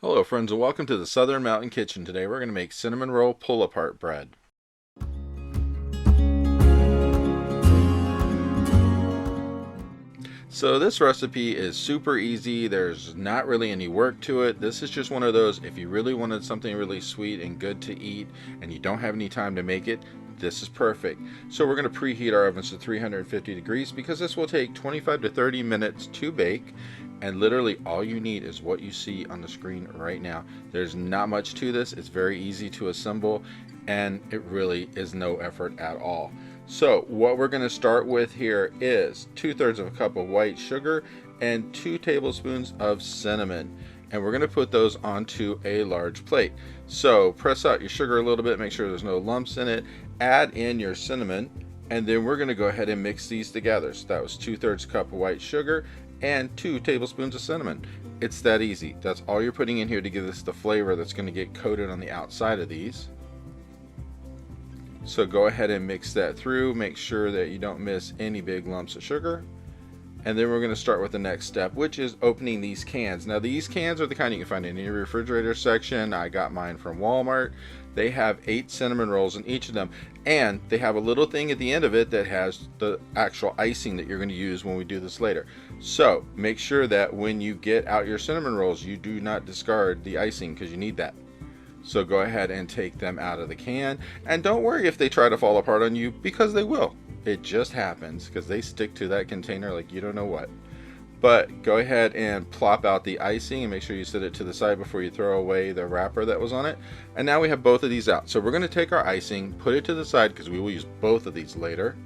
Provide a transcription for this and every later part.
Hello friends and welcome to the Southern Mountain Kitchen. Today we're going to make cinnamon roll pull-apart bread. So this recipe is super easy. There's not really any work to it. This is just one of those, if you really wanted something really sweet and good to eat and you don't have any time to make it, this is perfect. So we're going to preheat our ovens to 350 degrees because this will take 25 to 30 minutes to bake. And literally all you need is what you see on the screen right now. There's not much to this. It's very easy to assemble and it really is no effort at all. So what we're going to start with here is 2/3 of a cup of white sugar and 2 tablespoons of cinnamon. And we're going to put those onto a large plate. So press out your sugar a little bit, make sure there's no lumps in it, add in your cinnamon, and then we're going to go ahead and mix these together. So that was 2/3 cup of white sugar and 2 tablespoons of cinnamon. It's that easy. That's all you're putting in here to give this the flavor that's going to get coated on the outside of these. So go ahead and mix that through. Make sure that you don't miss any big lumps of sugar. And then we're going to start with the next step, which is opening these cans. Now these cans are the kind you can find in your refrigerator section. I got mine from Walmart. They have 8 cinnamon rolls in each of them, and they have a little thing at the end of it that has the actual icing that you're going to use when we do this later. So make sure that when you get out your cinnamon rolls, you do not discard the icing because you need that. So go ahead and take them out of the can, and don't worry if they try to fall apart on you, because they will. It just happens because they stick to that container like you don't know what. But go ahead and plop out the icing and make sure you set it to the side before you throw away the wrapper that was on it. And now we have both of these out. So we're going to take our icing, put it to the side because we will use both of these later.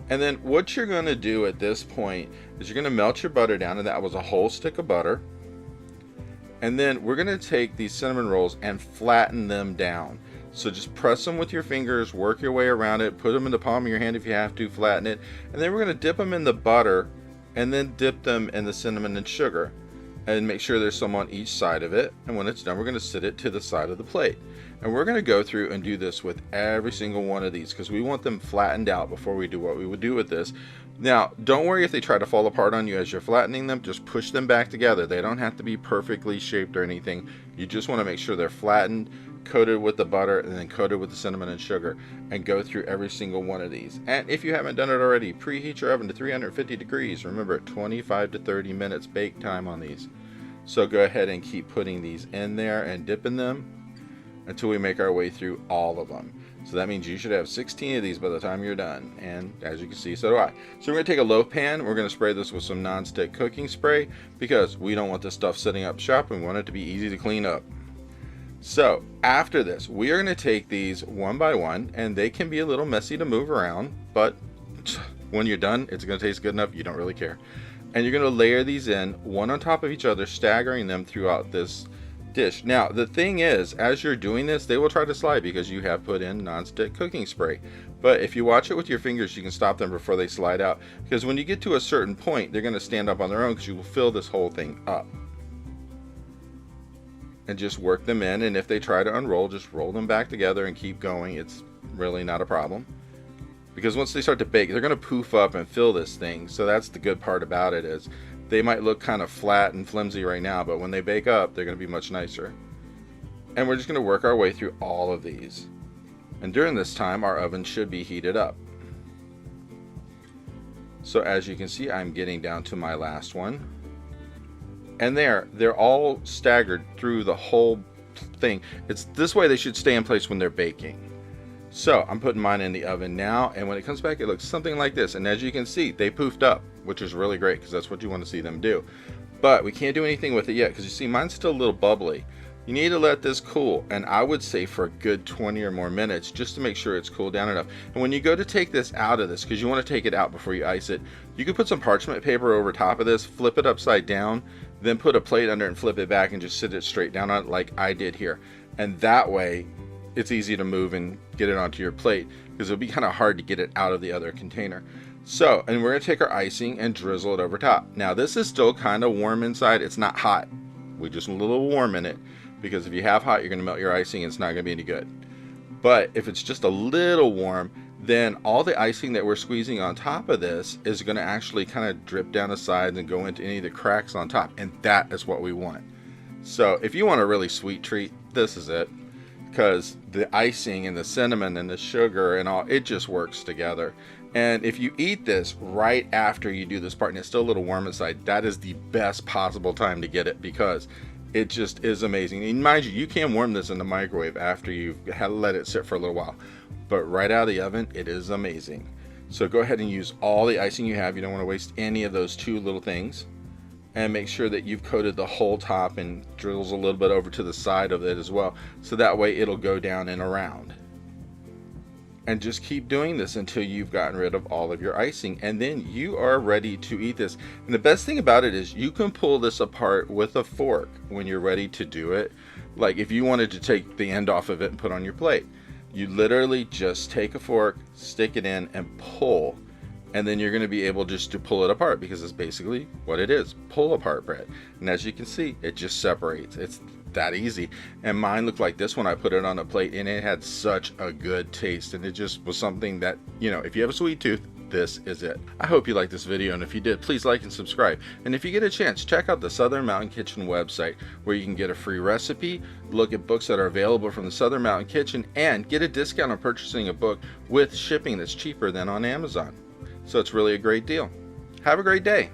And then what you're going to do at this point is you're going to melt your butter down, and that was a whole stick of butter. And then we're going to take these cinnamon rolls and flatten them down. So just press them with your fingers, work your way around it, put them in the palm of your hand if you have to, flatten it. And then we're going to dip them in the butter and then dip them in the cinnamon and sugar. And make sure there's some on each side of it. And when it's done, we're going to sit it to the side of the plate. And we're going to go through and do this with every single one of these because we want them flattened out before we do what we would do with this. Now, don't worry if they try to fall apart on you as you're flattening them. Just push them back together. They don't have to be perfectly shaped or anything. You just want to make sure they're flattened, coated with the butter, and then coated with the cinnamon and sugar, and go through every single one of these. And if you haven't done it already, preheat your oven to 350 degrees. Remember, 25 to 30 minutes bake time on these. So go ahead and keep putting these in there and dipping them until we make our way through all of them. So that means you should have 16 of these by the time you're done. And as you can see, so do I. So we're going to take a loaf pan. We're going to spray this with some non-stick cooking spray because we don't want this stuff sitting up shop. We want it to be easy to clean up. So after this, we are going to take these one by one, and they can be a little messy to move around, but when you're done, it's going to taste good enough. You don't really care. And you're going to layer these in one on top of each other, staggering them throughout this dish. Now the thing is, as you're doing this, they will try to slide because you have put in non-stick cooking spray. But if you watch it with your fingers, you can stop them before they slide out, because when you get to a certain point, they're going to stand up on their own because you will fill this whole thing up. And just work them in, and if they try to unroll, just roll them back together and keep going. It's really not a problem, because once they start to bake, they're going to poof up and fill this thing. So that's the good part about it, is they might look kind of flat and flimsy right now, but when they bake up, they're going to be much nicer. And we're just going to work our way through all of these. And during this time, our oven should be heated up. So as you can see, I'm getting down to my last one. And they're all staggered through the whole thing. It's this way they should stay in place when they're baking. So I'm putting mine in the oven now, and when it comes back, it looks something like this. And as you can see, they poofed up, which is really great because that's what you want to see them do. But we can't do anything with it yet because you see mine's still a little bubbly. You need to let this cool, and I would say for a good 20 or more minutes just to make sure it's cooled down enough. And when you go to take this out of this, because you want to take it out before you ice it, you can put some parchment paper over top of this, flip it upside down, then put a plate under it and flip it back and just sit it straight down on it like I did here. And that way it's easy to move and get it onto your plate, because it'll be kind of hard to get it out of the other container. So, and we're going to take our icing and drizzle it over top. Now this is still kind of warm inside. It's not hot. We just a little warm in it, because if you have hot, you're going to melt your icing and it's not going to be any good. But if it's just a little warm, then all the icing that we're squeezing on top of this is going to actually kind of drip down the sides and go into any of the cracks on top, and that is what we want. So if you want a really sweet treat, this is it, because the icing and the cinnamon and the sugar and all, it just works together. And if you eat this right after you do this part and it's still a little warm inside, that is the best possible time to get it, because it just is amazing. And mind you, you can warm this in the microwave after you've let it sit for a little while, but right out of the oven, it is amazing. So go ahead and use all the icing you have. You don't want to waste any of those two little things. And make sure that you've coated the whole top and drizzles a little bit over to the side of it as well, so that way it'll go down and around. And just keep doing this until you've gotten rid of all of your icing, and then you are ready to eat this. And the best thing about it is you can pull this apart with a fork when you're ready to do it. Like if you wanted to take the end off of it and put on your plate, you literally just take a fork, stick it in, and pull. And then you're going to be able just to pull it apart, because it's basically what it is, pull apart bread. And as you can see, it just separates. It's that easy. And mine looked like this when I put it on a plate, and it had such a good taste. And it just was something that, you know, if you have a sweet tooth, this is it. I hope you liked this video, and if you did, please like and subscribe. And if you get a chance, check out the Southern Mountain Kitchen website, where you can get a free recipe, look at books that are available from the Southern Mountain Kitchen, and get a discount on purchasing a book with shipping that's cheaper than on Amazon. So it's really a great deal. Have a great day.